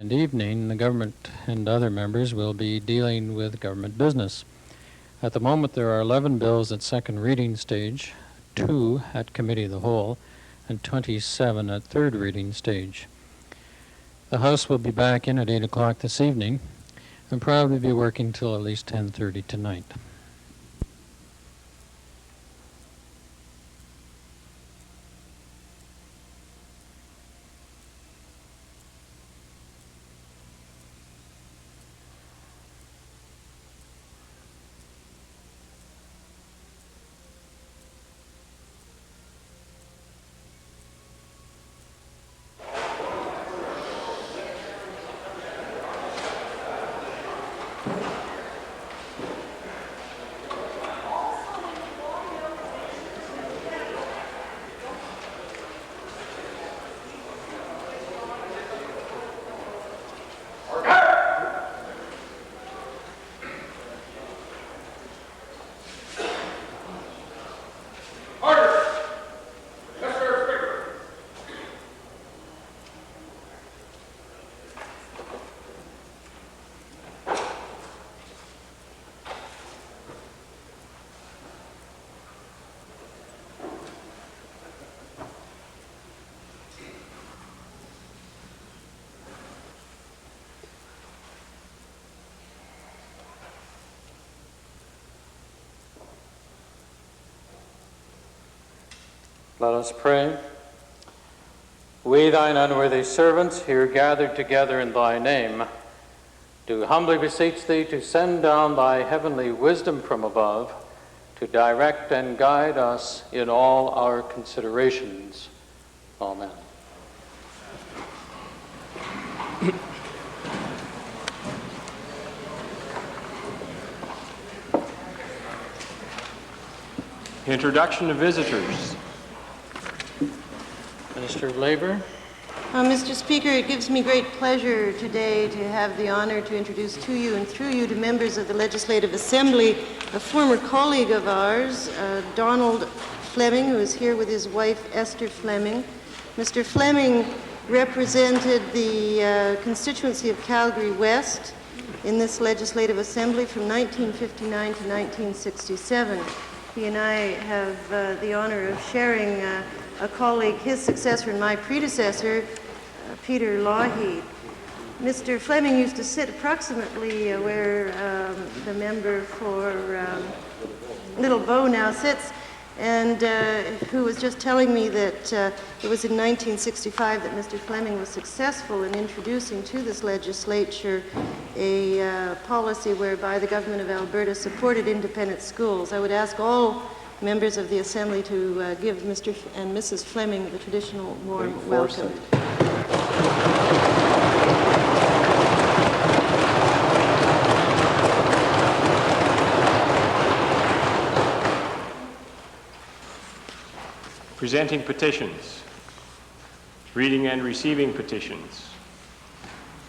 And evening, the government and other members will be dealing with government business. At the moment, there are 11 bills at second reading stage, 2 at committee of the whole, and 27 at third reading stage. The House will be back in at 8 o'clock this evening and probably be working till at least 10:30 tonight. Let us pray. We, thine unworthy servants, here gathered together in thy name, do humbly beseech thee to send down thy heavenly wisdom from above, to direct and guide us in all our considerations. Amen. Introduction of visitors. Minister of Labor. Mr. Speaker, it gives me great pleasure today to have the honor to introduce to you and through you to members of the Legislative Assembly a former colleague of ours, Donald Fleming, who is here with his wife Esther Fleming. Mr. Fleming represented the constituency of Calgary West in this Legislative Assembly from 1959 to 1967. He and I have the honor of sharing a colleague, his successor and my predecessor, Peter Lougheed. Mr. Fleming used to sit approximately where the member for Little Bow now sits, and who was just telling me that it was in 1965 that Mr. Fleming was successful in introducing to this legislature a policy whereby the government of Alberta supported independent schools. I would ask all members of the Assembly to give Mr. and Mrs. Fleming the traditional warm welcome. Presenting petitions. Reading and receiving petitions.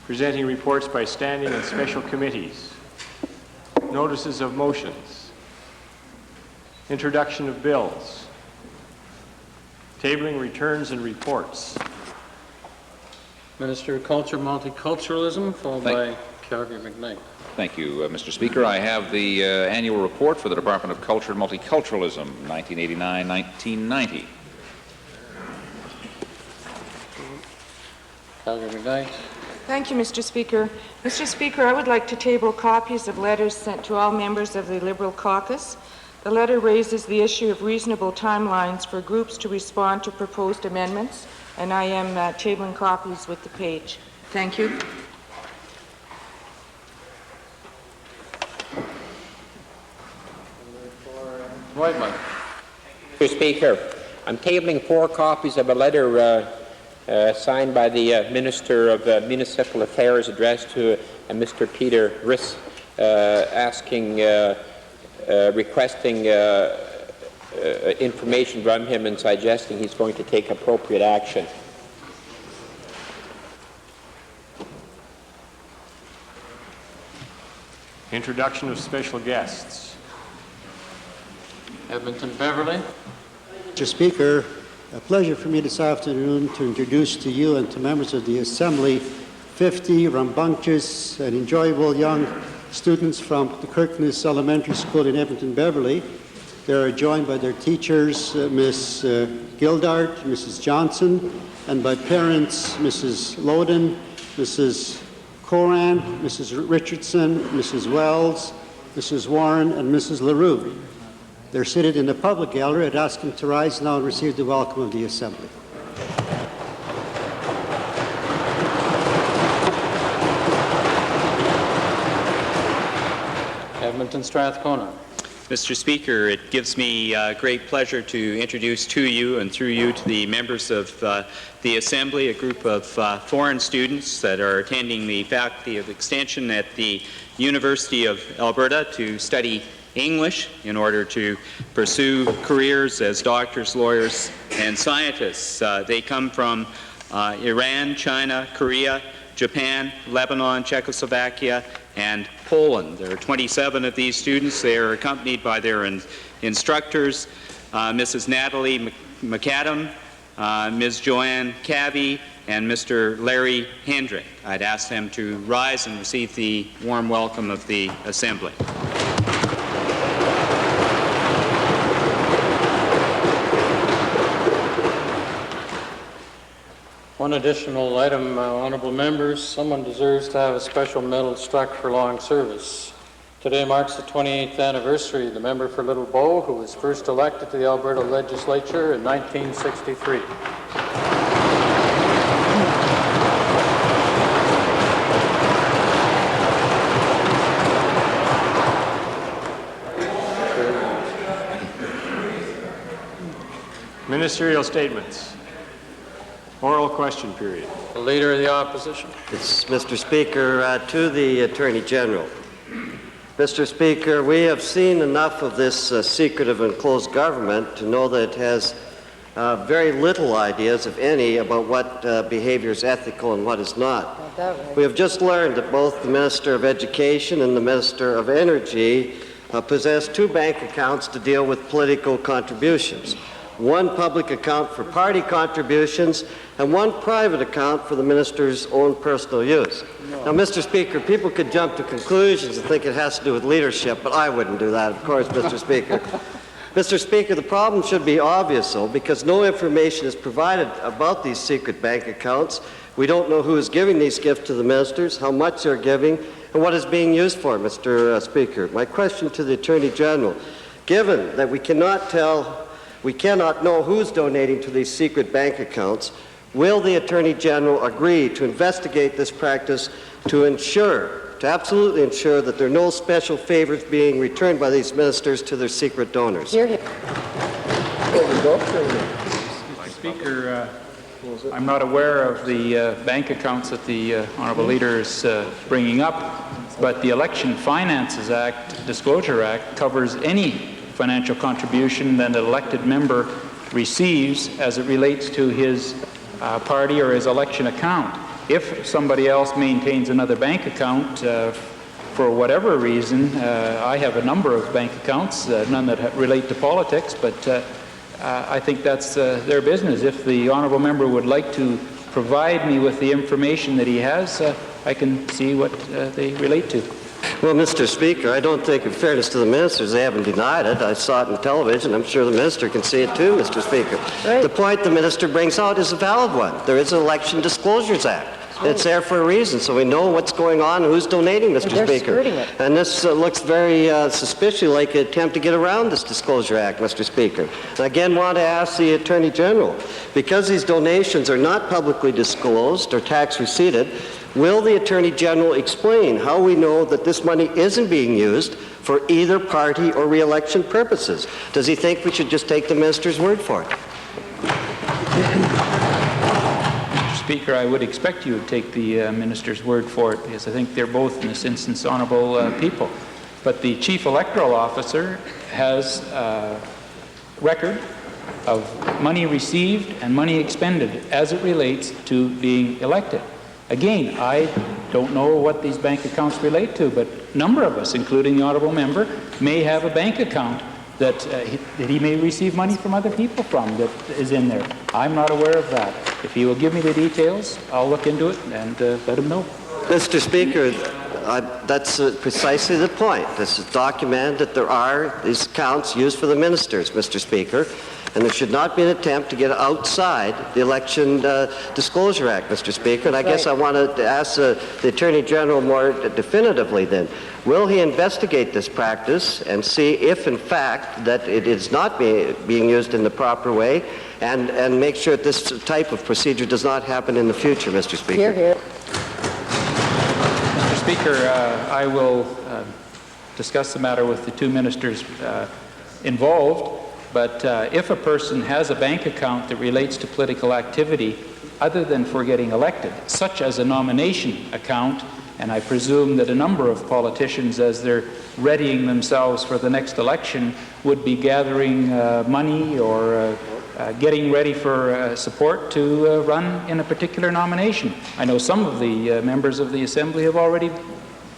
Presenting reports by standing and special committees. Notices of motions. Introduction of bills. Tabling returns and reports. Minister of Culture, Multiculturalism, followed by Calgary McKnight. Thank you, Mr. Speaker. I have the annual report for the Department of Culture and Multiculturalism, 1989-1990. Calgary McKnight. Thank you, Mr. Speaker. Mr. Speaker, I would like to table copies of letters sent to all members of the Liberal caucus. The letter raises the issue of reasonable timelines for groups to respond to proposed amendments, and I am tabling copies with the page. Thank you. Whiteman. Mr. Speaker, I'm tabling 4 copies of a letter signed by the Minister of Municipal Affairs addressed to Mr. Peter Riss, requesting information from him and suggesting he's going to take appropriate action. Introduction of special guests. Edmonton Beverly. Mr. Speaker, a pleasure for me this afternoon to introduce to you and to members of the Assembly 50 rambunctious and enjoyable young students from the Kirkness Elementary School in Edmonton, Beverly. They are joined by their teachers, Miss Gildart, Mrs. Johnson, and by parents, Mrs. Loden, Mrs. Coran, Mrs. Richardson, Mrs. Wells, Mrs. Warren, and Mrs. LaRue. They're seated in the public gallery. I'd ask them to rise now and receive the welcome of the Assembly. Edmonton Strathcona. Mr. Speaker, it gives me great pleasure to introduce to you and through you to the members of the Assembly a group of foreign students that are attending the Faculty of Extension at the University of Alberta to study English in order to pursue careers as doctors, lawyers, and scientists. They come from Iran, China, Korea, Japan, Lebanon, Czechoslovakia, and Poland. There are 27 of these students. They are accompanied by their instructors, Mrs. Natalie McAdam, Ms. Joanne Cavey, and Mr. Larry Hendrick. I'd ask them to rise and receive the warm welcome of the Assembly. One additional item, honorable members. Someone deserves to have a special medal struck for long service. Today marks the 28th anniversary of the member for Little Bow, who was first elected to the Alberta legislature in 1963. Ministerial statements. Oral question period. The Leader of the Opposition. It's Mr. Speaker, to the Attorney General. Mr. Speaker, we have seen enough of this secretive and closed government to know that it has very little ideas, if any, about what behavior is ethical and what is not. We have just learned that both the Minister of Education and the Minister of Energy possess two bank accounts to deal with political contributions. One public account for party contributions, and one private account for the minister's own personal use. Now, Mr. Speaker, people could jump to conclusions and think it has to do with leadership, but I wouldn't do that, of course, Mr. Speaker. Mr. Speaker, the problem should be obvious, though, because no information is provided about these secret bank accounts. We don't know who is giving these gifts to the ministers, how much they're giving, and what is being used for, Mr. Speaker. My question to the Attorney General, given that we cannot know who's donating to these secret bank accounts, will the Attorney General agree to investigate this practice to absolutely ensure that there are no special favors being returned by these ministers to their secret donors? Mr. Speaker, I'm not aware of the bank accounts that the Honourable Leader is bringing up, but the Election Finances Act, Disclosure Act, covers any financial contribution that an elected member receives as it relates to his party or his election account. If somebody else maintains another bank account for whatever reason, I have a number of bank accounts, none that relate to politics, but I think that's their business. If the honourable member would like to provide me with the information that he has, I can see what they relate to. Well, Mr. Speaker, I don't think, in fairness to the ministers, they haven't denied it. I saw it on television. I'm sure the minister can see it too, Mr. Speaker. Right. The point the minister brings out is a valid one. There is an Election Disclosures Act. It's there for a reason, so we know what's going on and who's donating, Mr. Speaker. And this looks very suspiciously like an attempt to get around this Disclosure Act, Mr. Speaker. And again, want to ask the Attorney General, because these donations are not publicly disclosed or tax receipted, will the Attorney General explain how we know that this money isn't being used for either party or re-election purposes? Does he think we should just take the minister's word for it? Speaker, I would expect you to take the minister's word for it, because I think they're both, in this instance, honourable people. But the Chief Electoral Officer has a record of money received and money expended as it relates to being elected. Again, I don't know what these bank accounts relate to, but a number of us, including the honourable member, may have a bank account that he may receive money from other people from that is in there. I'm not aware of that. if he will give me the details, I'll look into it and let him know. Mr. Speaker, that's precisely the point. This is documented that there are these accounts used for the ministers, Mr. Speaker, and there should not be an attempt to get outside the Election Disclosure Act, Mr. Speaker. And I guess I want to ask the Attorney General more definitively then. Will he investigate this practice and see if, in fact, that it is not being used in the proper way and make sure that this type of procedure does not happen in the future, Mr. Speaker? Hear, hear. Mr. Speaker, I will discuss the matter with the two ministers involved, but if a person has a bank account that relates to political activity other than for getting elected, such as a nomination account, and I presume that a number of politicians, as they're readying themselves for the next election, would be gathering money or getting ready for support to run in a particular nomination. I know some of the members of the Assembly have already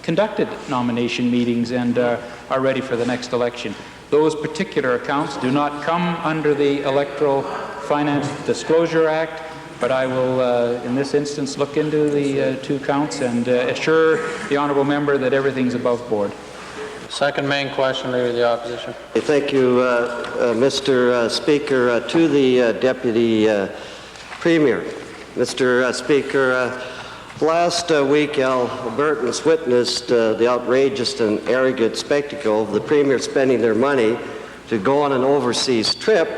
conducted nomination meetings and are ready for the next election. Those particular accounts do not come under the Electoral Finance Disclosure Act, but I will, in this instance, look into the two counts and assure the honourable member that everything's above board. Second main question, Leader of the Opposition. Thank you, Mr. Speaker. To the Deputy Premier. Mr. Speaker, last week Albertans witnessed the outrageous and arrogant spectacle of the Premier spending their money to go on an overseas trip,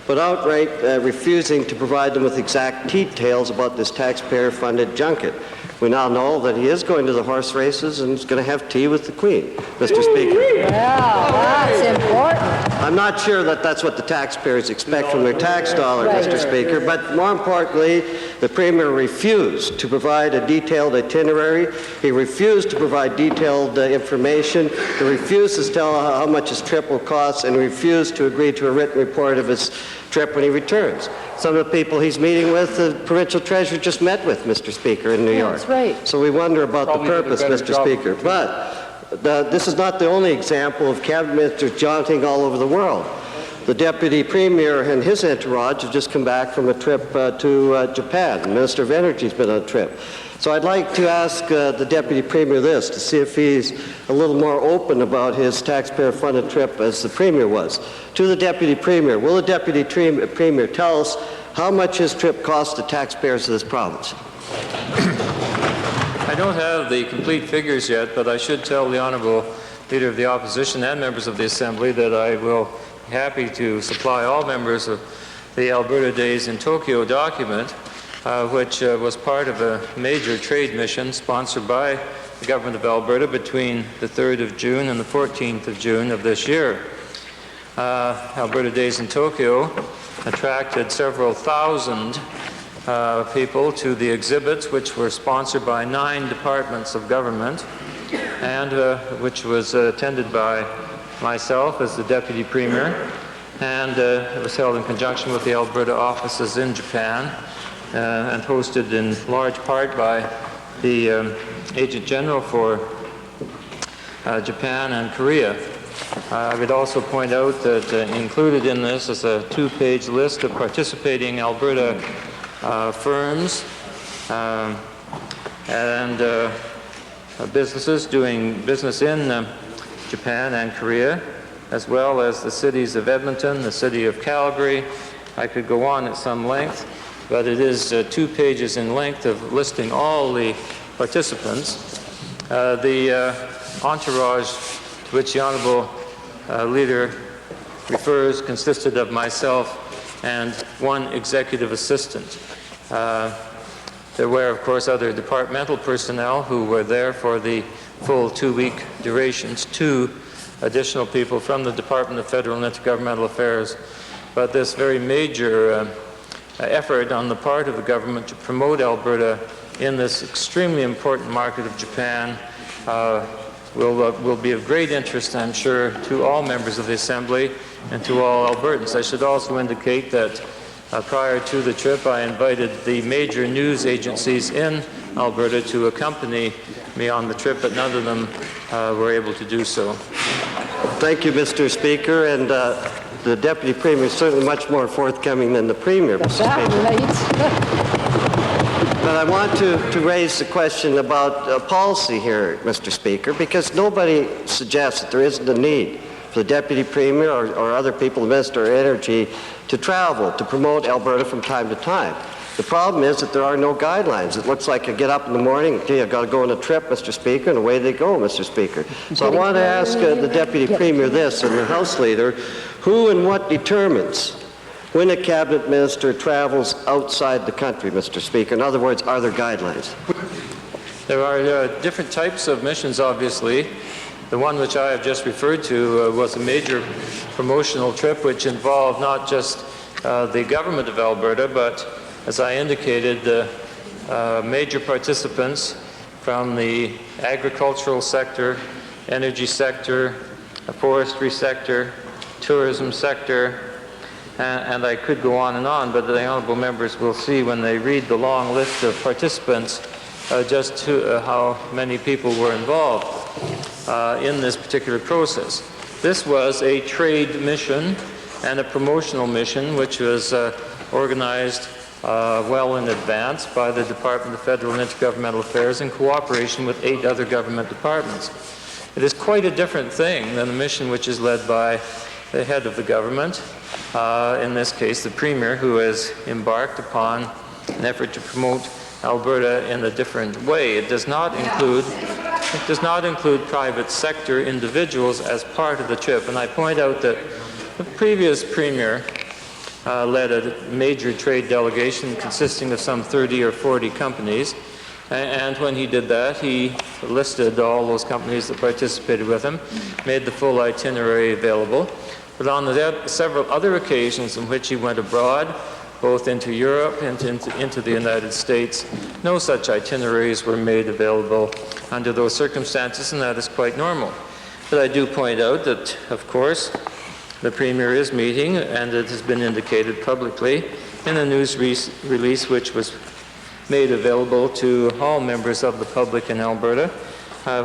but outright refusing to provide them with exact details about this taxpayer-funded junket. We now know that he is going to the horse races and is going to have tea with the Queen, Mr. Speaker. Yeah, that's important. I'm not sure that that's what the taxpayers expect from their tax dollar, Mr. Speaker, but more importantly, the Premier refused to provide a detailed itinerary. He refused to provide detailed information. He refused to tell how much his trip will cost, and refused to agree to a written report of his trip when he returns. Some of the people he's meeting with, the provincial treasurer just met with, Mr. Speaker, in New York. That's right. So we wonder about the purpose, Mr. Speaker. But this is not the only example of cabinet ministers jaunting all over the world. The Deputy Premier and his entourage have just come back from a trip to Japan. The Minister of Energy has been on a trip. So I'd like to ask the Deputy Premier this, to see if he's a little more open about his taxpayer-funded trip as the Premier was. To the Deputy Premier, will the Deputy Premier tell us how much his trip cost the taxpayers of this province? I don't have the complete figures yet, but I should tell the Honourable Leader of the Opposition and members of the Assembly that I will be happy to supply all members of the Alberta Days in Tokyo document, which was part of a major trade mission sponsored by the Government of Alberta between the 3rd of June and the 14th of June of this year. Alberta Days in Tokyo attracted several thousand people to the exhibits, which were sponsored by 9 departments of government, and which was attended by myself as the Deputy Premier, and it was held in conjunction with the Alberta offices in Japan, and hosted in large part by the Agent General for Japan and Korea. I would also point out that included in this is a 2-page list of participating Alberta firms and businesses doing business in Japan and Korea, as well as the cities of Edmonton, the city of Calgary. I could go on at some length, but it is 2 pages in length of listing all the participants. The entourage to which the Honourable Leader refers consisted of myself and 1 executive assistant. There were, of course, other departmental personnel who were there for the full 2-week durations, 2 additional people from the Department of Federal and Intergovernmental Affairs. But this very major effort on the part of the government to promote Alberta in this extremely important market of Japan will be of great interest, I'm sure, to all members of the Assembly and to all Albertans. I should also indicate that prior to the trip, I invited the major news agencies in Alberta to accompany me on the trip, but none of them were able to do so. Thank you, Mr. Speaker, and the Deputy Premier is certainly much more forthcoming than the Premier, Mr. Speaker. Right. But I want to raise the question about policy here, Mr. Speaker, because nobody suggests that there isn't a need for the Deputy Premier or other people, the Minister of Energy, to travel, to promote Alberta from time to time. The problem is that there are no guidelines. It looks like you get up in the morning, gee, I've got to go on a trip, Mr. Speaker, and away they go, Mr. Speaker. So I want to ask the Deputy Premier this, and the House Leader, who and what determines when a Cabinet Minister travels outside the country, Mr. Speaker? In other words, are there guidelines? There are different types of missions, obviously. The one which I have just referred to was a major promotional trip which involved not just the government of Alberta, but, as I indicated, major participants from the agricultural sector, energy sector, forestry sector, tourism sector, and I could go on and on, but the honourable members will see when they read the long list of participants just how many people were involved in this particular process. This was a trade mission and a promotional mission which was organized well in advance by the Department of Federal and Intergovernmental Affairs in cooperation with 8 other government departments. It is quite a different thing than a mission which is led by the head of the government, in this case the Premier, who has embarked upon an effort to promote Alberta in a different way. It does not include private sector individuals as part of the trip, and I point out that the previous Premier led a major trade delegation consisting of some 30 or 40 companies, and when he did that, he listed all those companies that participated with him, made the full itinerary available. But on several other occasions in which he went abroad, both into Europe and into the United States, no such itineraries were made available under those circumstances, and that is quite normal. But I do point out that, of course, the Premier is meeting, and it has been indicated publicly in a news release which was made available to all members of the public in Alberta,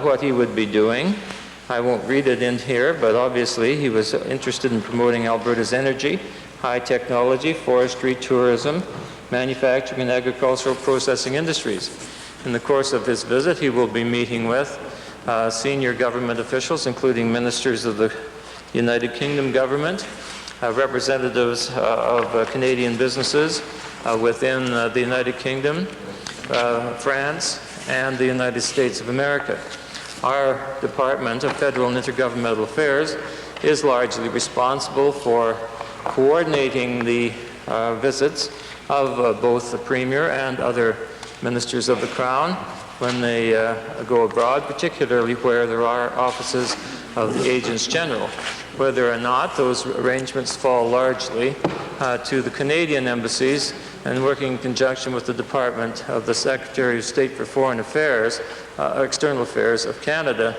what he would be doing. I won't read it in here, but obviously he was interested in promoting Alberta's energy, high technology, forestry, tourism, manufacturing, and agricultural processing industries. In the course of his visit, he will be meeting with senior government officials, including ministers of the United Kingdom government, representatives of Canadian businesses within the United Kingdom, France, and the United States of America. Our Department of Federal and Intergovernmental Affairs is largely responsible for coordinating the visits of both the Premier and other ministers of the Crown when they go abroad, particularly where there are offices of the Agents General. Whether or not those arrangements fall largely to the Canadian embassies, and working in conjunction with the Department of the Secretary of State for Foreign Affairs, External Affairs of Canada,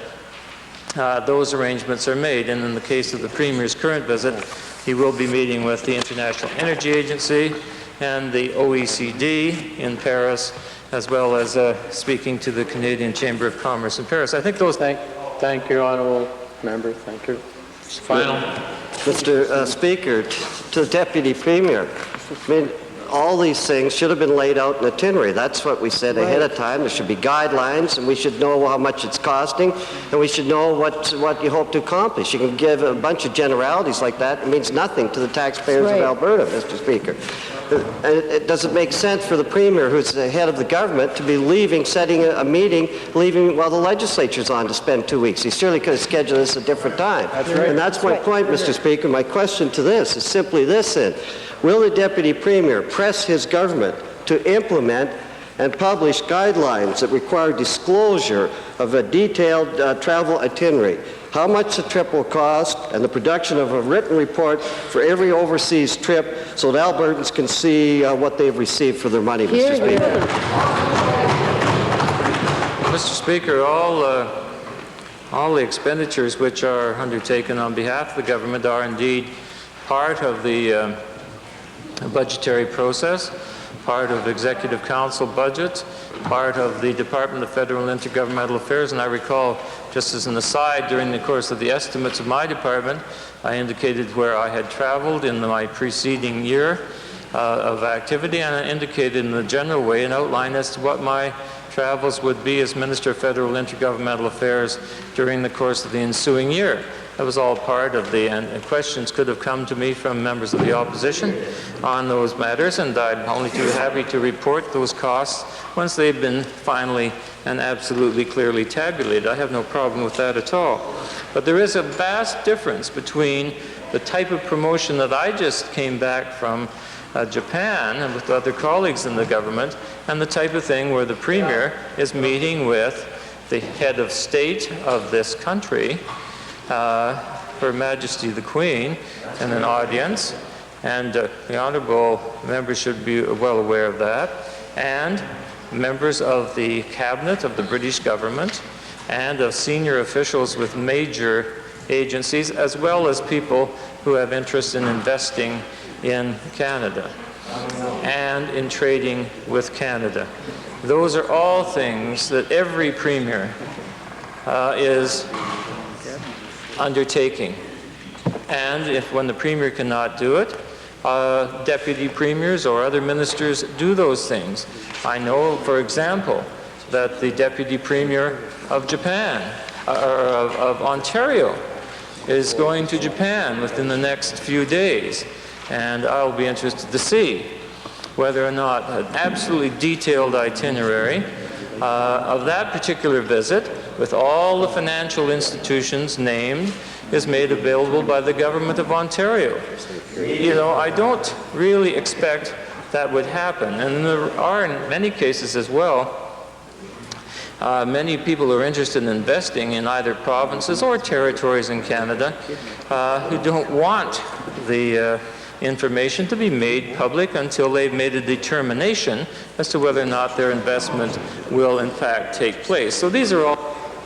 those arrangements are made. And in the case of the Premier's current visit, he will be meeting with the International Energy Agency and the OECD in Paris, as well as speaking to the Canadian Chamber of Commerce in Paris. I think those... Thank you, honourable member. Thank you. Final. Mr. Speaker, to the Deputy Premier, I mean, all these things should have been laid out in an itinerary. That's what we said ahead of time. There should be guidelines, and we should know how much it's costing, and we should know what you hope to accomplish. You can give a bunch of generalities like that. It means nothing to the taxpayers of Alberta, Mr. Speaker. It doesn't make sense for the Premier, who's the head of the government, to be leaving, setting a meeting, leaving while the legislature's on to spend 2 weeks. He surely could have scheduled this at a different time. That's right. And that's my point, Mr. Speaker. My question to this is simply this, then. Will the Deputy Premier press his government to implement and publish guidelines that require disclosure of a detailed travel itinerary? How much the trip will cost, and the production of a written report for every overseas trip so that Albertans can see what they've received for their money, Mr. Speaker. Mr. Speaker, all the expenditures which are undertaken on behalf of the government are indeed part of the budgetary process, part of Executive Council budget, part of the Department of Federal and Intergovernmental Affairs. And I recall, just as an aside, during the course of the estimates of my department, I indicated where I had traveled in my preceding year, of activity, and I indicated in a general way an outline as to what my travels would be as Minister of Federal Intergovernmental Affairs during the course of the ensuing year. That was all part of and questions could have come to me from members of the opposition on those matters, and I'm only too happy to report those costs once they've been finally and absolutely clearly tabulated. I have no problem with that at all. But there is a vast difference between the type of promotion that I just came back from Japan and with other colleagues in the government, and the type of thing where the Premier is meeting with the head of state of this country, Her Majesty the Queen, in an audience, and the honourable members should be well aware of that, and members of the cabinet of the British government and of senior officials with major agencies, as well as people who have interest in investing in Canada and in trading with Canada. Those are all things that every Premier is undertaking. And when the Premier cannot do it, deputy premiers or other ministers do those things. I know, for example, that the deputy premier of Japan, or of Ontario, is going to Japan within the next few days, and I'll be interested to see whether or not an absolutely detailed itinerary of that particular visit, with all the financial institutions named, is made available by the government of Ontario. You know, I don't really expect that would happen, and there are in many cases as well many people who are interested in investing in either provinces or territories in Canada who don't want the information to be made public until they've made a determination as to whether or not their investment will in fact take place. So these are all...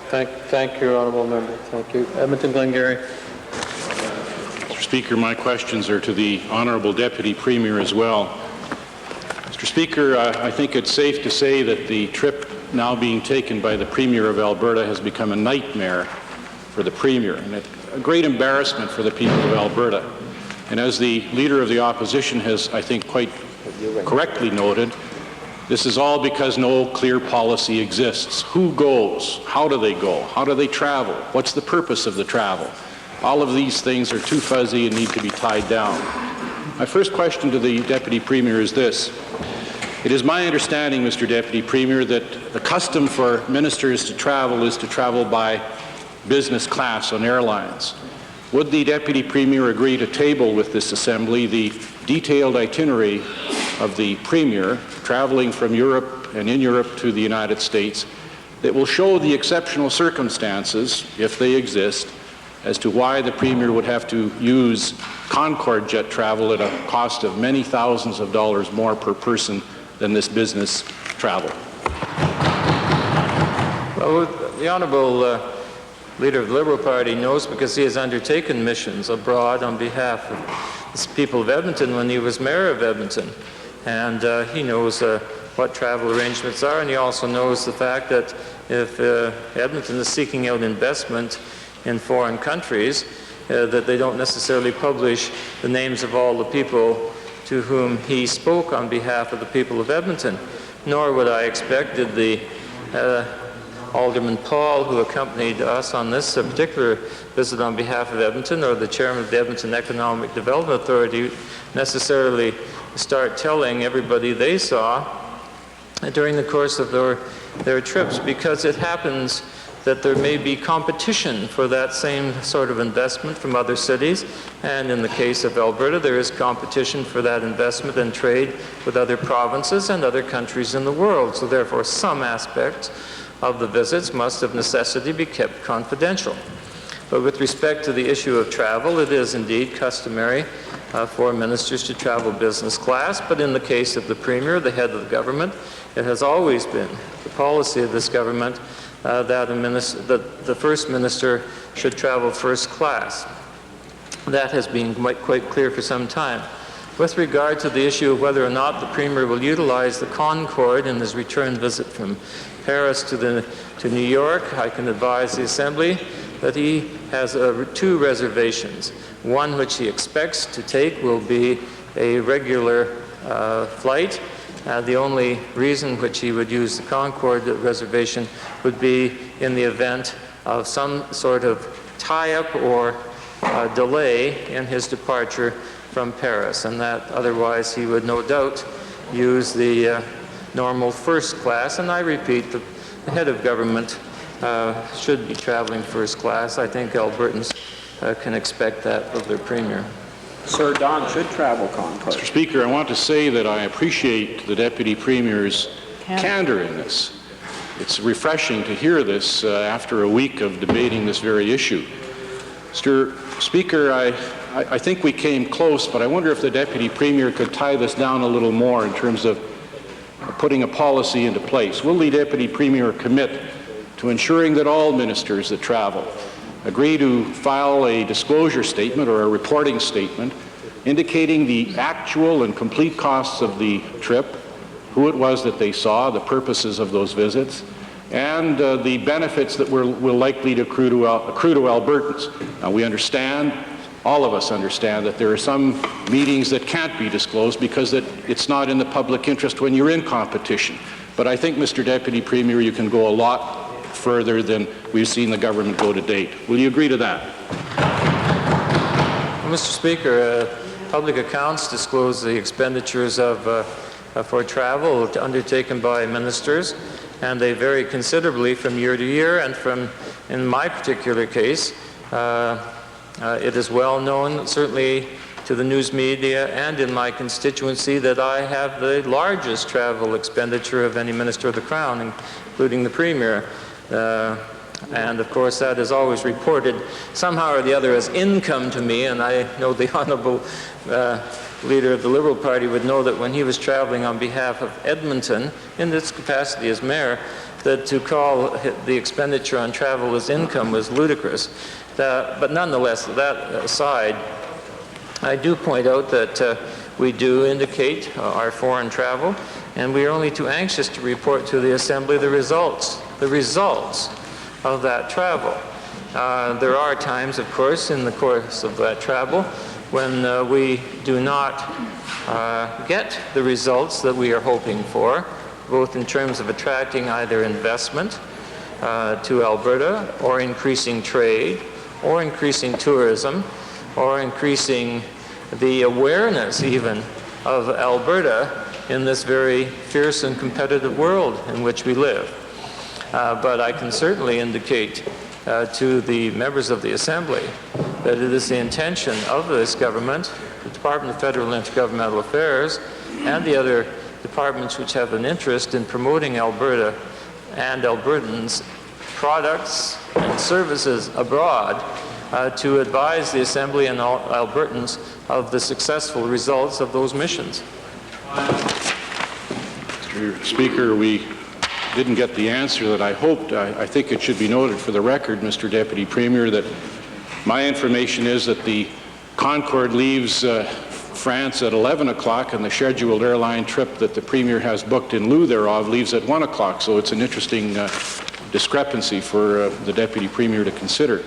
Thank you, Honourable Member. Thank you. Edmonton Glengarry. Mr. Speaker, my questions are to the Honourable Deputy Premier as well. Mr. Speaker, I think it's safe to say that the trip now being taken by the Premier of Alberta has become a nightmare for the Premier, and a great embarrassment for the people of Alberta. And as the Leader of the Opposition has, I think, quite correctly noted, this is all because no clear policy exists. Who goes? How do they go? How do they travel? What's the purpose of the travel? All of these things are too fuzzy and need to be tied down. My first question to the Deputy Premier is this. It is my understanding, Mr. Deputy Premier, that the custom for ministers to travel is to travel by business class on airlines. Would the Deputy Premier agree to table with this Assembly the detailed itinerary of the Premier traveling from Europe and in Europe to the United States that will show the exceptional circumstances, if they exist, as to why the Premier would have to use Concorde jet travel at a cost of many thousands of dollars more per person than this business travel? Well, the Honourable Leader of the Liberal Party knows, because he has undertaken missions abroad on behalf of the people of Edmonton when he was Mayor of Edmonton. And he knows what travel arrangements are, and he also knows the fact that if Edmonton is seeking out investment in foreign countries, that they don't necessarily publish the names of all the people to whom he spoke on behalf of the people of Edmonton. Nor would I expect did the Alderman Paul, who accompanied us on this particular visit on behalf of Edmonton, or the chairman of the Edmonton Economic Development Authority, necessarily start telling everybody they saw during the course of their trips, because it happens that there may be competition for that same sort of investment from other cities, and in the case of Alberta, there is competition for that investment and trade with other provinces and other countries in the world. So therefore, some aspects of the visits must of necessity be kept confidential. But with respect to the issue of travel, it is indeed customary for ministers to travel business class, but in the case of the Premier, the head of the government, it has always been the policy of this government that the First Minister should travel first class. That has been quite clear for some time. With regard to the issue of whether or not the Premier will utilize the Concorde in his return visit from Paris to New York, I can advise the Assembly that he has two reservations. One which he expects to take will be a regular flight. The only reason which he would use the Concorde reservation would be in the event of some sort of tie-up or delay in his departure from Paris, and that otherwise he would no doubt use the normal first class. And I repeat, the head of government should be traveling first class. I think Albertans can expect that of their premier. Sir, Don should travel Concorde. Mr. Speaker, I want to say that I appreciate the Deputy Premier's candor in this. It's refreshing to hear this after a week of debating this very issue. Mr. Speaker, I think we came close, but I wonder if the Deputy Premier could tie this down a little more in terms of putting a policy into place. Will the Deputy Premier commit to ensuring that all ministers that travel agree to file a disclosure statement or a reporting statement indicating the actual and complete costs of the trip, who it was that they saw, the purposes of those visits, and the benefits that will likely to accrue to Albertans? Now, we understand, all of us understand, that there are some meetings that can't be disclosed because it's not in the public interest when you're in competition. But I think, Mr. Deputy Premier, you can go a lot further than we've seen the government go to date. Will you agree to that? Well, Mr. Speaker, public accounts disclose the expenditures for travel undertaken by ministers, and they vary considerably from year to year. And in my particular case, it is well known, certainly to the news media and in my constituency, that I have the largest travel expenditure of any minister of the Crown, including the Premier. And of course that is always reported somehow or the other as income to me, and I know the Honourable leader of the Liberal Party would know that when he was travelling on behalf of Edmonton in this capacity as mayor, that to call the expenditure on travel as income was ludicrous. But nonetheless, that aside, I do point out that we do indicate our foreign travel, and we are only too anxious to report to the Assembly the results of that travel. There are times, of course, in the course of that travel when we do not get the results that we are hoping for, both in terms of attracting either investment to Alberta, or increasing trade, or increasing tourism, or increasing the awareness even of Alberta in this very fierce and competitive world in which we live. But I can certainly indicate to the members of the Assembly that it is the intention of this government, the Department of Federal and Intergovernmental Affairs, and the other departments which have an interest in promoting Alberta and Albertans' products and services abroad, to advise the Assembly and Albertans of the successful results of those missions. Mr. Speaker, we didn't get the answer that I hoped. I think it should be noted for the record, Mr. Deputy Premier, that my information is that the Concorde leaves France at 11 o'clock, and the scheduled airline trip that the Premier has booked in lieu thereof leaves at 1 o'clock. So it's an interesting discrepancy for the Deputy Premier to consider.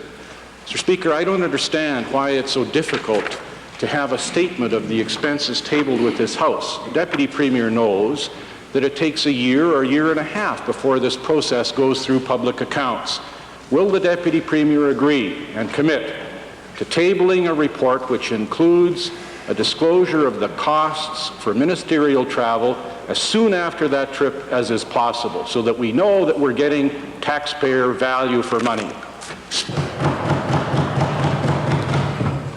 Mr. Speaker, I don't understand why it's so difficult to have a statement of the expenses tabled with this House. The Deputy Premier knows that it takes a year or a year and a half before this process goes through public accounts. Will the Deputy Premier agree and commit to tabling a report which includes a disclosure of the costs for ministerial travel as soon after that trip as is possible, so that we know that we're getting taxpayer value for money?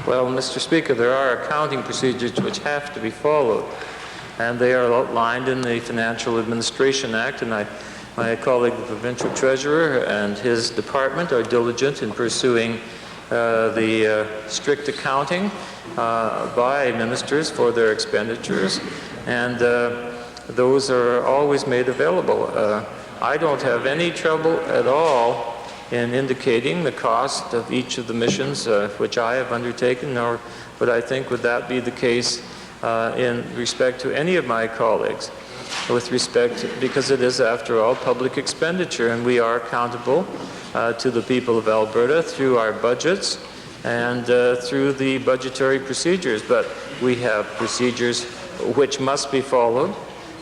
Well, Mr. Speaker, there are accounting procedures which have to be followed, and they are outlined in the Financial Administration Act, and my colleague, the Provincial Treasurer, and his department are diligent in pursuing the strict accounting by ministers for their expenditures, and those are always made available. I don't have any trouble at all in indicating the cost of each of the missions which I have undertaken, nor would I think would that be the case in respect to any of my colleagues, with respect, because it is, after all, public expenditure, and we are accountable to the people of Alberta through our budgets and through the budgetary procedures. But we have procedures which must be followed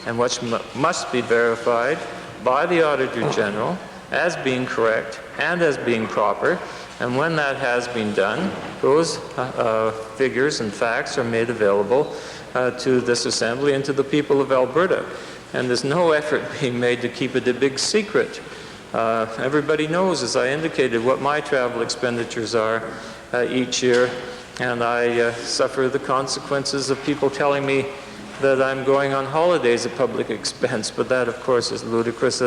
and which must be verified by the Auditor General as being correct and as being proper. And when that has been done, those figures and facts are made available to this Assembly and to the people of Alberta. And there's no effort being made to keep it a big secret. Everybody knows, as I indicated, what my travel expenditures are each year, and I suffer the consequences of people telling me that I'm going on holidays at public expense, but that, of course, is ludicrous.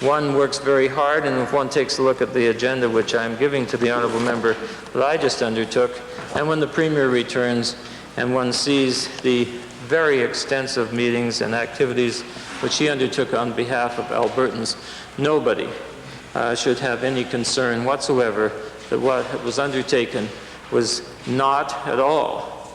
One works very hard, and if one takes a look at the agenda which I'm giving to the honourable member that I just undertook, and when the Premier returns and one sees the very extensive meetings and activities which he undertook on behalf of Albertans, nobody should have any concern whatsoever that what was undertaken was not at all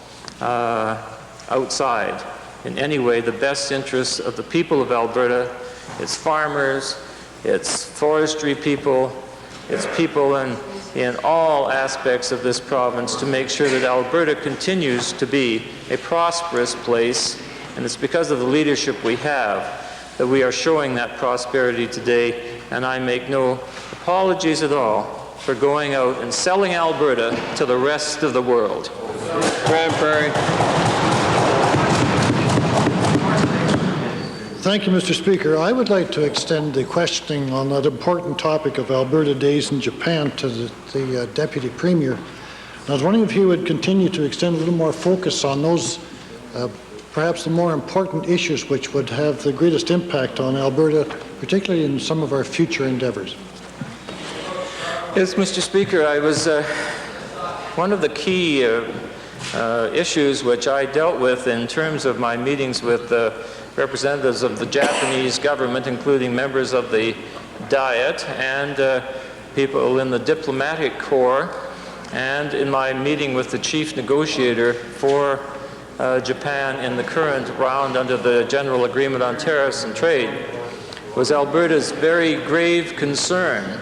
outside in any way the best interests of the people of Alberta, its farmers, its forestry people, its people in all aspects of this province, to make sure that Alberta continues to be a prosperous place. And it's because of the leadership we have that we are showing that prosperity today, and I make no apologies at all for going out and selling Alberta to the rest of the world. Graham Prairie. Thank you, Mr. Speaker. I would like to extend the questioning on that important topic of Alberta Days in Japan to the Deputy Premier. And I was wondering if he would continue to extend a little more focus on those perhaps the more important issues which would have the greatest impact on Alberta, particularly in some of our future endeavours. Yes, Mr. Speaker, I was one of the key issues which I dealt with in terms of my meetings with representatives of the Japanese government, including members of the Diet and people in the diplomatic corps, and in my meeting with the chief negotiator for Japan in the current round under the General Agreement on Tariffs and Trade, was Alberta's very grave concern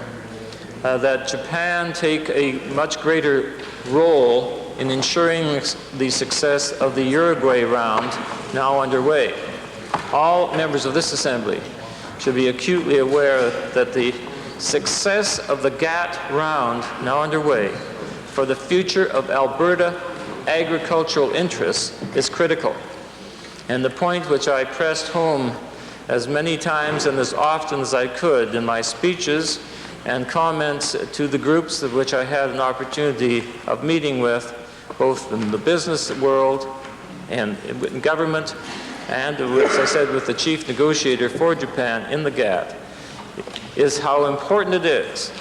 that Japan take a much greater role in ensuring the success of the Uruguay round now underway. All members of this Assembly should be acutely aware that the success of the GATT round now underway for the future of Alberta agricultural interests is critical. And the point which I pressed home as many times and as often as I could in my speeches and comments to the groups of which I had an opportunity of meeting with, both in the business world and in government, and, as I said, with the chief negotiator for Japan in the GATT, is how important it is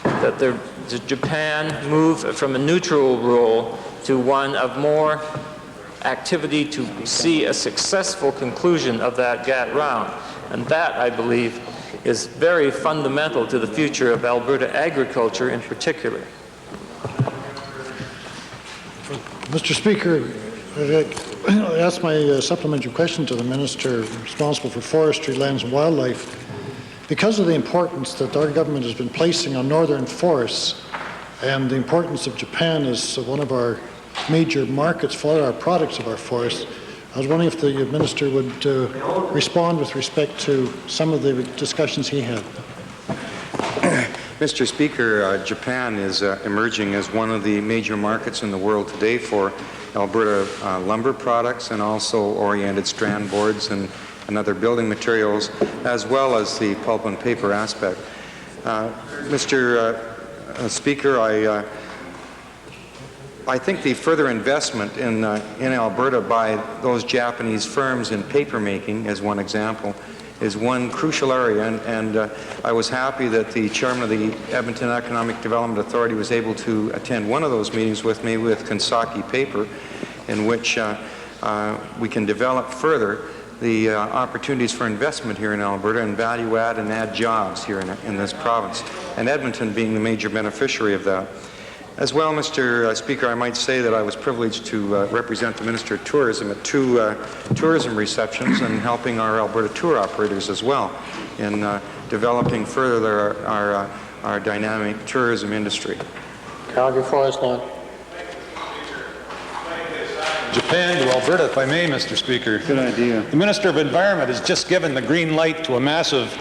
that Japan move from a neutral role to one of more activity to see a successful conclusion of that GATT round. And that, I believe, is very fundamental to the future of Alberta agriculture in particular. Mr. Speaker, I asked my supplementary question to the Minister responsible for Forestry, Lands and Wildlife. Because of the importance that our government has been placing on northern forests and the importance of Japan as one of our major markets for our products of our forests, I was wondering if the Minister would respond with respect to some of the discussions he had. Mr. Speaker, Japan is emerging as one of the major markets in the world today for Alberta lumber products and also oriented strand boards and other building materials, as well as the pulp and paper aspect. Mr. Speaker, I think the further investment in Alberta by those Japanese firms in paper making, as one example, is one crucial area, and I was happy that the chairman of the Edmonton Economic Development Authority was able to attend one of those meetings with me with Kansaki Paper, in which we can develop further the opportunities for investment here in Alberta and value add and add jobs here in this province, and Edmonton being the major beneficiary of that. As well, Mr. Speaker, I might say that I was privileged to represent the Minister of Tourism at two tourism receptions and helping our Alberta tour operators as well in developing further our dynamic tourism industry. Calgary Forest Lawn. Japan to Alberta, if I may, Mr. Speaker. Good idea. The Minister of Environment has just given the green light to a massive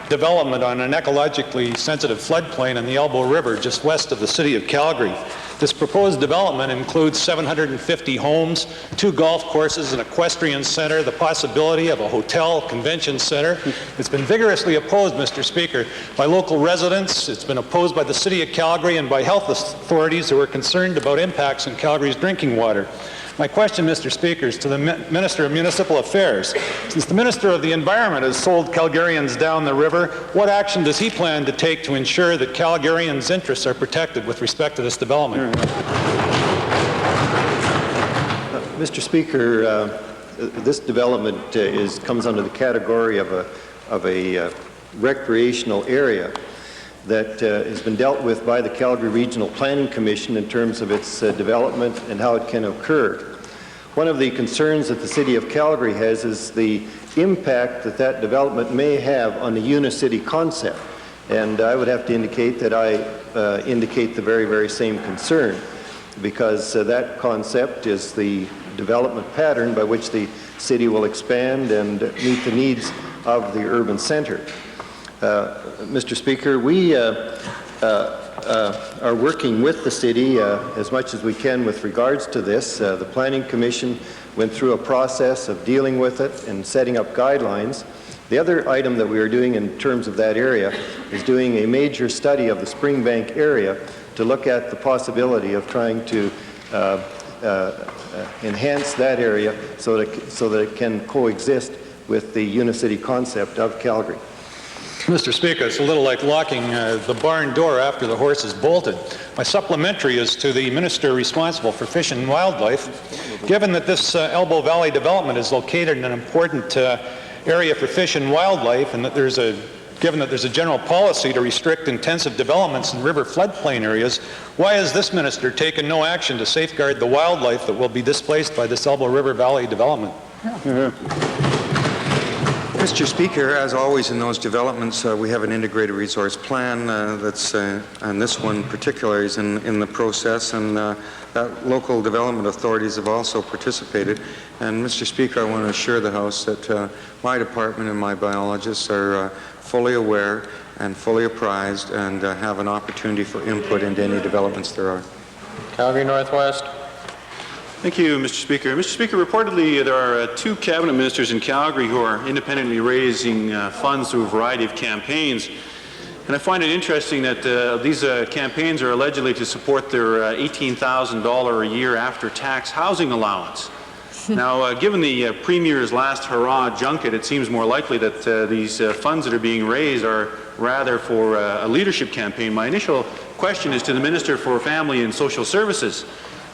development on an ecologically sensitive floodplain in the Elbow River just west of the city of Calgary. This proposed development includes 750 homes, 2 golf courses, an equestrian center, the possibility of a hotel, convention center. It's been vigorously opposed, Mr. Speaker, by local residents. It's been opposed by the city of Calgary and by health authorities who are concerned about impacts on Calgary's drinking water. My question, Mr. Speaker, is to the Minister of Municipal Affairs. Since the Minister of the Environment has sold Calgarians down the river, what action does he plan to take to ensure that Calgarians' interests are protected with respect to this development? Mr. Speaker, this development comes under the category of a recreational area that has been dealt with by the Calgary Regional Planning Commission in terms of its development and how it can occur. One of the concerns that the City of Calgary has is the impact that that development may have on the Unicity concept. And I would have to indicate that I indicate the very, very same concern, because that concept is the development pattern by which the city will expand and meet the needs of the urban center. Mr. Speaker, we are working with the city as much as we can with regards to this. The Planning Commission went through a process of dealing with it and setting up guidelines. The other item that we are doing in terms of that area is doing a major study of the Springbank area to look at the possibility of trying to enhance that area so that it can coexist with the Unicity concept of Calgary. Mr. Speaker, it's a little like locking the barn door after the horse is bolted. My supplementary is to the Minister responsible for Fish and Wildlife. Given that this Elbow Valley development is located in an important area for fish and wildlife, and that given that there's a general policy to restrict intensive developments in river floodplain areas, why has this minister taken no action to safeguard the wildlife that will be displaced by this Elbow River Valley development? Mr. Speaker, as always in those developments, we have an integrated resource plan and this one particularly is in the process, and that local development authorities have also participated. And Mr. Speaker, I want to assure the House that my department and my biologists are fully aware and fully apprised and have an opportunity for input into any developments there are. Calgary Northwest. Thank you, Mr. Speaker. Mr. Speaker, reportedly there are 2 cabinet ministers in Calgary who are independently raising funds through a variety of campaigns. And I find it interesting that these campaigns are allegedly to support their $18,000 a year after-tax housing allowance. Now, given the Premier's last hurrah junket, it seems more likely that these funds that are being raised are rather for a leadership campaign. My initial question is to the Minister for Family and Social Services.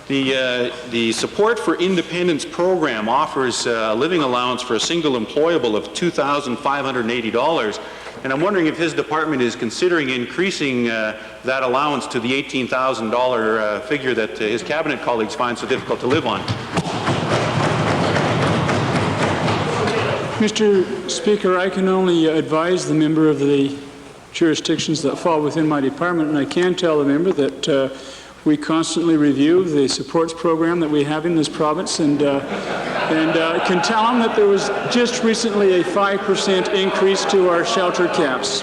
The Support for Independence program offers a living allowance for a single employable of $2,580, and I'm wondering if his department is considering increasing that allowance to the $18,000 figure that his cabinet colleagues find so difficult to live on. Mr. Speaker, I can only advise the member of the jurisdictions that fall within my department, and I can tell the member that we constantly review the supports program that we have in this province, and can tell him that there was just recently a 5% increase to our shelter caps.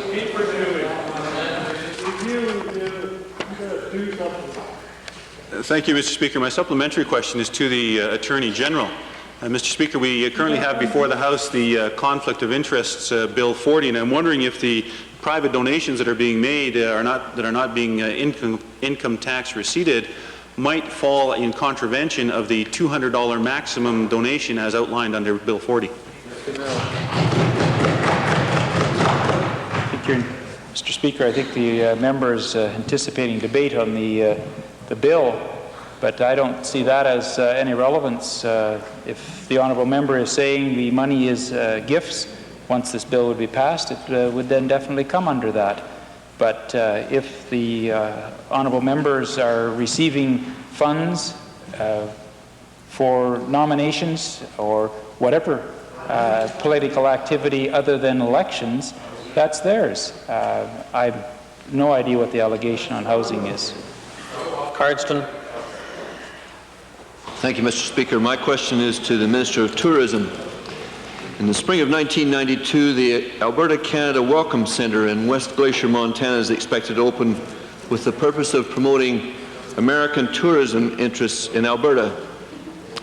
Thank you, Mr. Speaker. My supplementary question is to the Attorney General. Mr. Speaker, we currently have before the House the Conflict of Interests Bill 40, and I'm wondering if the private donations that are being made are not being income tax receipted might fall in contravention of the $200 maximum donation as outlined under Bill 40. Mr. Speaker, I think the member is anticipating debate on the bill, but I don't see that as any relevance. If the honourable member is saying the money is gifts, once this bill would be passed, it would then definitely come under that. But if the honourable members are receiving funds for nominations or whatever political activity other than elections, that's theirs. I have no idea what the allegation on housing is. Cardston. Thank you, Mr. Speaker. My question is to the Minister of Tourism. In the spring of 1992, the Alberta Canada Welcome Centre in West Glacier, Montana is expected to open with the purpose of promoting American tourism interests in Alberta.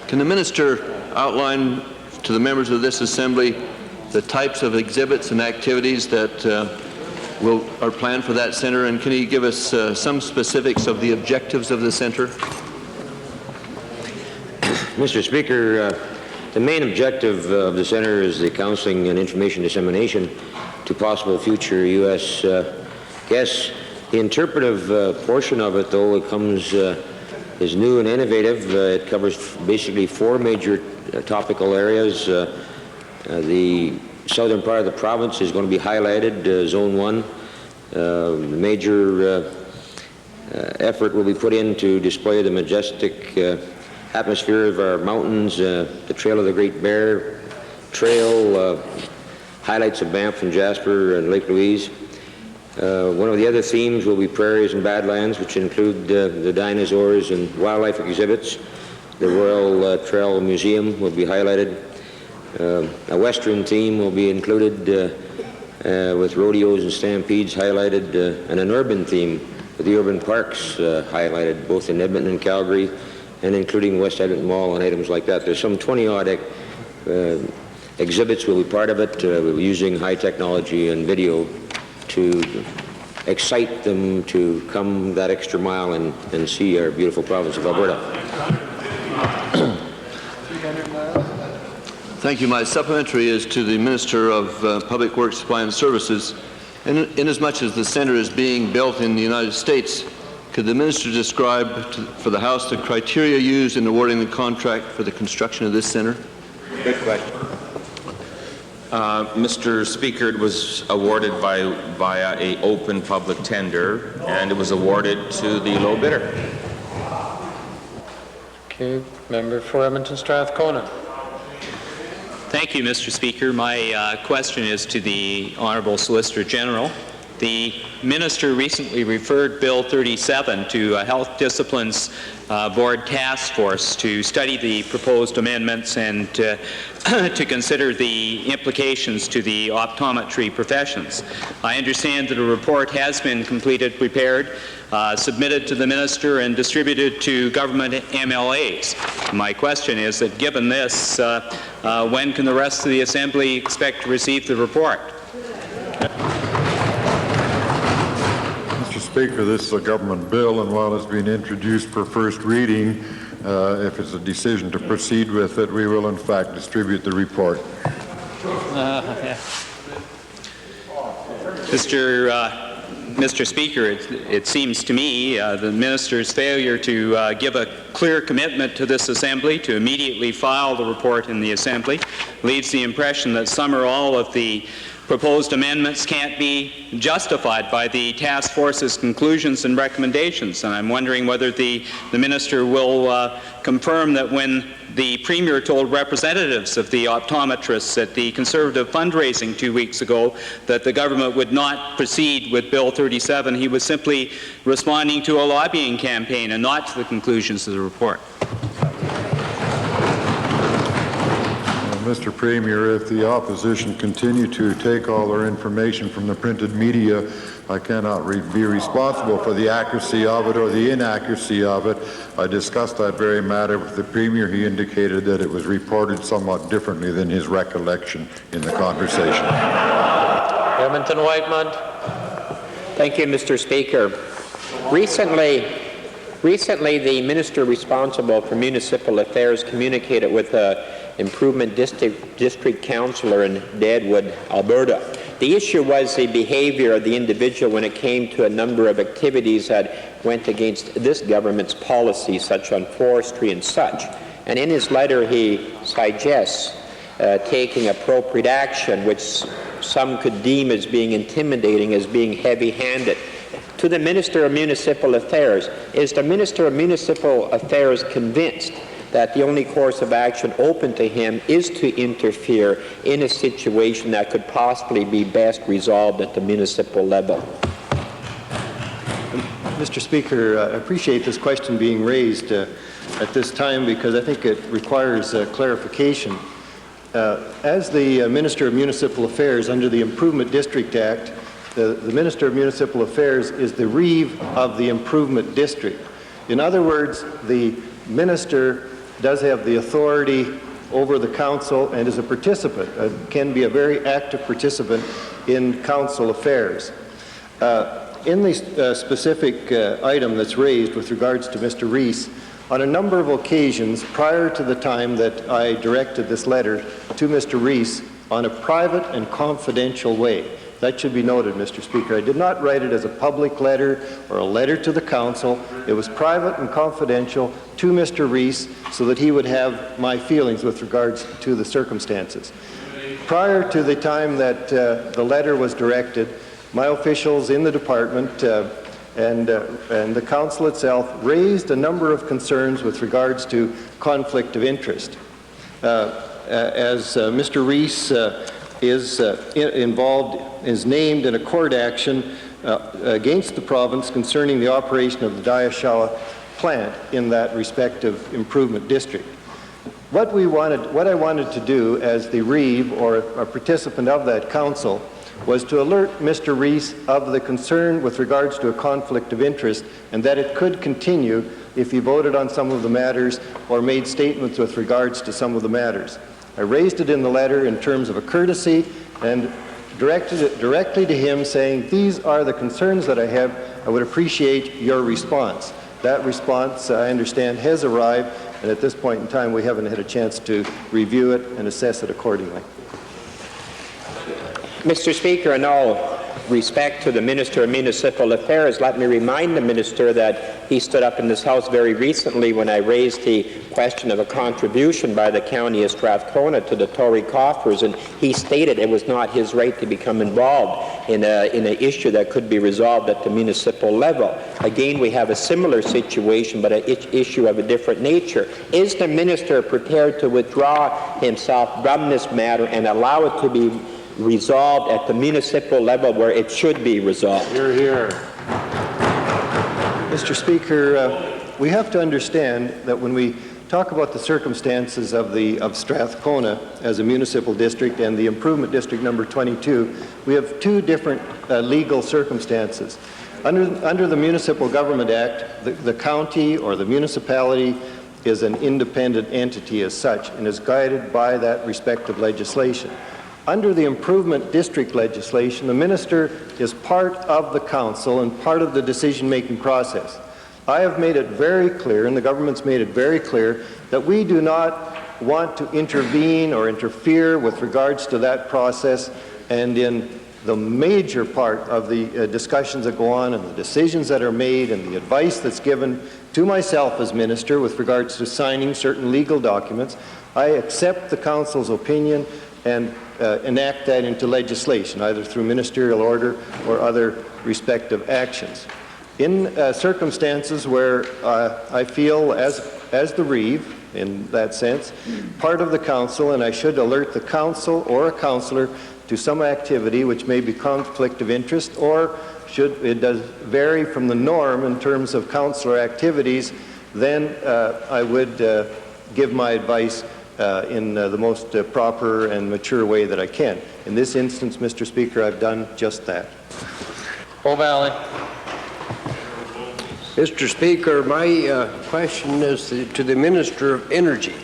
Can the Minister outline to the members of this Assembly the types of exhibits and activities that are planned for that centre, and can he give us some specifics of the objectives of the centre? Mr. Speaker, the main objective of the Centre is the counseling and information dissemination to possible future U.S. guests. The interpretive portion of it, though, is new and innovative. It covers basically 4 major topical areas. The southern part of the province is going to be highlighted, Zone 1. Major effort will be put in to display the majestic atmosphere of our mountains, the Trail of the Great Bear Trail, highlights of Banff and Jasper and Lake Louise. One of the other themes will be prairies and badlands, which include the dinosaurs and wildlife exhibits. The Royal Trail Museum will be highlighted. A western theme will be included with rodeos and stampedes highlighted, and an urban theme with the urban parks highlighted both in Edmonton and Calgary, and including West Edmonton Mall and items like that. There's some 20-odd exhibits will be part of it. We'll be using high technology and video to excite them to come that extra mile and see our beautiful province of Alberta. Thank you. My supplementary is to the Minister of Public Works, Supply and Services. Inasmuch as the centre is being built in the United States, could the Minister describe for the House the criteria used in awarding the contract for the construction of this centre? Good question. Mr. Speaker, it was awarded via an open public tender, and it was awarded to the low bidder. Okay, member for Edmonton Strathcona. Thank you, Mr. Speaker. My question is to the Honourable Solicitor General. The Minister recently referred Bill 37 to a Health Disciplines Board task force to study the proposed amendments and to consider the implications to the optometry professions. I understand that a report has been prepared, submitted to the Minister and distributed to government MLAs. My question is that given this, when can the rest of the Assembly expect to receive the report? Mr. Speaker, this is a government bill, and while it's being introduced for first reading, if it's a decision to proceed with it, we will in fact distribute the report. Mr. Speaker, it seems to me the Minister's failure to give a clear commitment to this Assembly to immediately file the report in the Assembly leaves the impression that some or all of the proposed amendments can't be justified by the task force's conclusions and recommendations. And I'm wondering whether the Minister will confirm that when the Premier told representatives of the optometrists at the Conservative fundraising 2 weeks ago that the government would not proceed with Bill 37, he was simply responding to a lobbying campaign and not to the conclusions of the report. Mr. Premier, if the opposition continue to take all their information from the printed media, I cannot be responsible for the accuracy of it or the inaccuracy of it. I discussed that very matter with the Premier. He indicated that it was reported somewhat differently than his recollection in the conversation. Edmonton Whitemud. Thank you, Mr. Speaker. Recently, the Minister responsible for municipal affairs communicated with Improvement District Councillor in Deadwood, Alberta. The issue was the behavior of the individual when it came to a number of activities that went against this government's policy, such on forestry and such. And in his letter, he suggests taking appropriate action, which some could deem as being intimidating, as being heavy-handed. To the Minister of Municipal Affairs, is the Minister of Municipal Affairs convinced that the only course of action open to him is to interfere in a situation that could possibly be best resolved at the municipal level? Mr. Speaker, I appreciate this question being raised at this time because I think it requires clarification. As the Minister of Municipal Affairs under the Improvement District Act, the Minister of Municipal Affairs is the reeve of the Improvement District. In other words, the Minister does have the authority over the council and is a participant, can be a very active participant in council affairs. In the specific item that's raised with regards to Mr. Rees, on a number of occasions prior to the time that I directed this letter to Mr. Rees on a private and confidential way. That should be noted, Mr. Speaker. I did not write it as a public letter or a letter to the council. It was private and confidential to Mr. Rees so that he would have my feelings with regards to the circumstances. Prior to the time that the letter was directed, my officials in the department and the council itself raised a number of concerns with regards to conflict of interest. As Mr. Rees is named in a court action against the province concerning the operation of the Diashawa plant in that respective improvement district. What I wanted to do as the reeve or a participant of that council was to alert Mr. Rees of the concern with regards to a conflict of interest and that it could continue if he voted on some of the matters or made statements with regards to some of the matters. I raised it in the letter in terms of a courtesy and directed it directly to him saying, these are the concerns that I have. I would appreciate your response. That response, I understand, has arrived, and at this point in time we haven't had a chance to review it and assess it accordingly. Mr. Speaker, in all respect to the Minister of Municipal Affairs, let me remind the Minister that he stood up in this House very recently when I raised the question of a contribution by the County of Strathcona to the Tory coffers, and he stated it was not his right to become involved in an issue that could be resolved at the municipal level. Again, we have a similar situation, but an issue of a different nature. Is the Minister prepared to withdraw himself from this matter and allow it to be resolved at the municipal level where it should be resolved? Hear, hear. Mr. Speaker, we have to understand that when we talk about the circumstances of Strathcona as a municipal district and the improvement district number 22, we have two different legal circumstances. Under the Municipal Government Act, the county or the municipality is an independent entity as such and is guided by that respective legislation. Under the improvement district legislation, the minister is part of the council and part of the decision-making process. I have made it very clear, and the government's made it very clear, that we do not want to intervene or interfere with regards to that process, and in the major part of the discussions that go on and the decisions that are made and the advice that's given to myself as minister with regards to signing certain legal documents, I accept the council's opinion and enact that into legislation, either through ministerial order or other respective actions. In circumstances where I feel as the reeve, in that sense, part of the council, and I should alert the council or a councillor to some activity which may be conflict of interest, or it does vary from the norm in terms of councillor activities, then I would give my advice in the most proper and mature way that I can. In this instance, Mr. Speaker, I've done just that. O'Malley. Mr. Speaker, my question is to the Minister of Energy.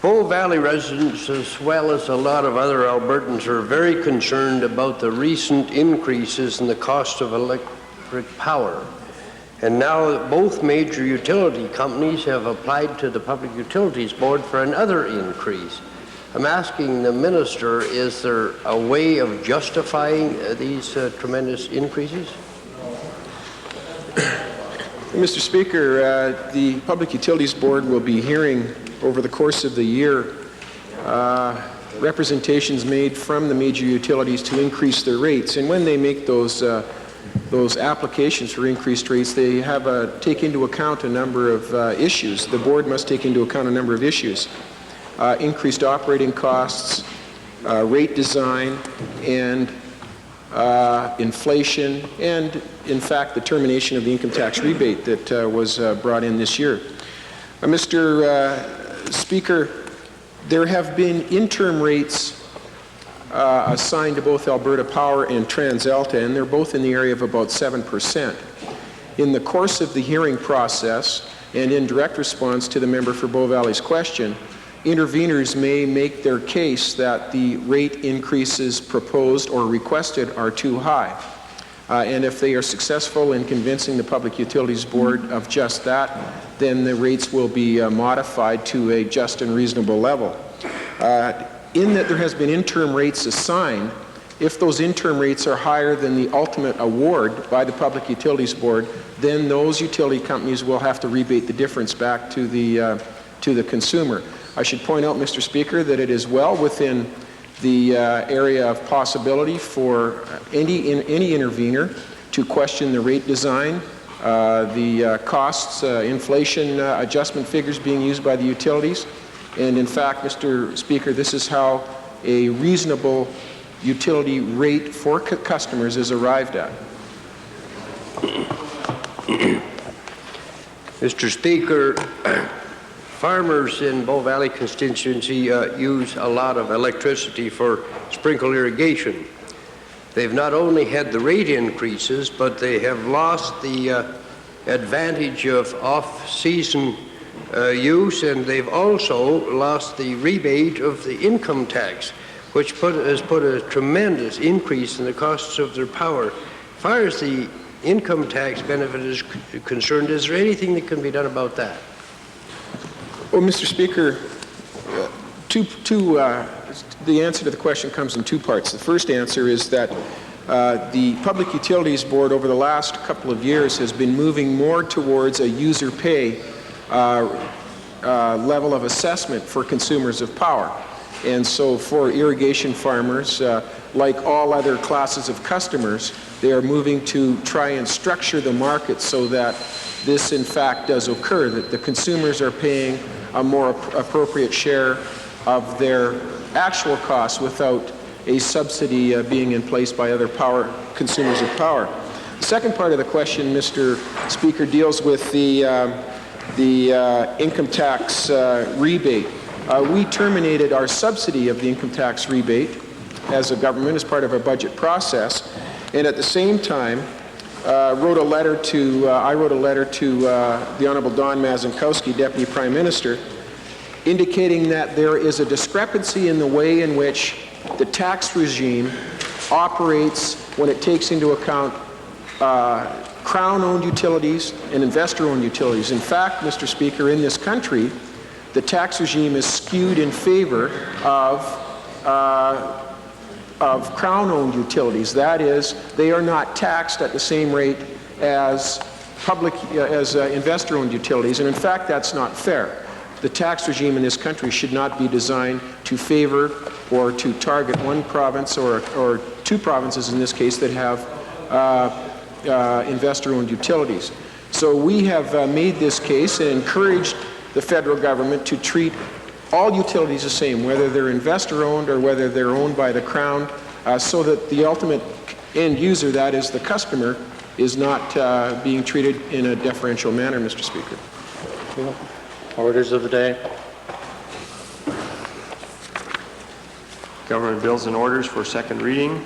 Bow Valley residents, as well as a lot of other Albertans, are very concerned about the recent increases in the cost of electric power. And now both major utility companies have applied to the Public Utilities Board for another increase. I'm asking the Minister, is there a way of justifying these tremendous increases? Mr. Speaker, the Public Utilities Board will be hearing over the course of the year representations made from the major utilities to increase their rates. And when they make those applications for increased rates, they have take into account a number of issues. The board must take into account a number of issues. Increased operating costs, rate design, and inflation, and in fact the termination of the income tax rebate that was brought in this year. Mr. Speaker, there have been interim rates assigned to both Alberta Power and TransAlta, and they're both in the area of about 7%. In the course of the hearing process and in direct response to the member for Bow Valley's question, interveners may make their case that the rate increases proposed or requested are too high. And if they are successful in convincing the Public Utilities Board of just that, then the rates will be modified to a just and reasonable level. In that there has been interim rates assigned, if those interim rates are higher than the ultimate award by the Public Utilities Board, then those utility companies will have to rebate the difference back to the consumer. I should point out, Mr. Speaker, that it is well within the area of possibility for any intervener to question the rate design, the costs, inflation adjustment figures being used by the utilities. And in fact, Mr. Speaker, this is how a reasonable utility rate for customers is arrived at. Mr. Speaker, farmers in Bow Valley constituency use a lot of electricity for sprinkle irrigation. They've not only had the rate increases, but they have lost the advantage of off-season use, and they've also lost the rebate of the income tax, which has put a tremendous increase in the costs of their power. As far as the income tax benefit is concerned, is there anything that can be done about that? Well, Mr. Speaker, the answer to the question comes in two parts. The first answer is that the Public Utilities Board over the last couple of years has been moving more towards a user pay level of assessment for consumers of power. And so for irrigation farmers, like all other classes of customers, they are moving to try and structure the market so that this in fact does occur, that the consumers are paying a more appropriate share of their actual costs without a subsidy being in place by other consumers of power. The second part of the question, Mr. Speaker, deals with the income tax rebate. We terminated our subsidy of the income tax rebate as a government as part of our budget process, and at the same time I wrote a letter to the Honourable Don Mazankowski, Deputy Prime Minister, indicating that there is a discrepancy in the way in which the tax regime operates when it takes into account Crown-owned utilities and investor-owned utilities. In fact, Mr. Speaker, in this country, the tax regime is skewed in favor of Crown-owned utilities. That is, they are not taxed at the same rate as investor-owned utilities, and in fact, that's not fair. The tax regime in this country should not be designed to favor or to target one province or two provinces in this case that have investor-owned utilities. So we have made this case and encouraged the federal government to treat all utilities the same, whether they're investor-owned or whether they're owned by the Crown, so that the ultimate end user, that is the customer, is not being treated in a deferential manner, Mr. Speaker. Orders of the day. Government bills and orders for second reading.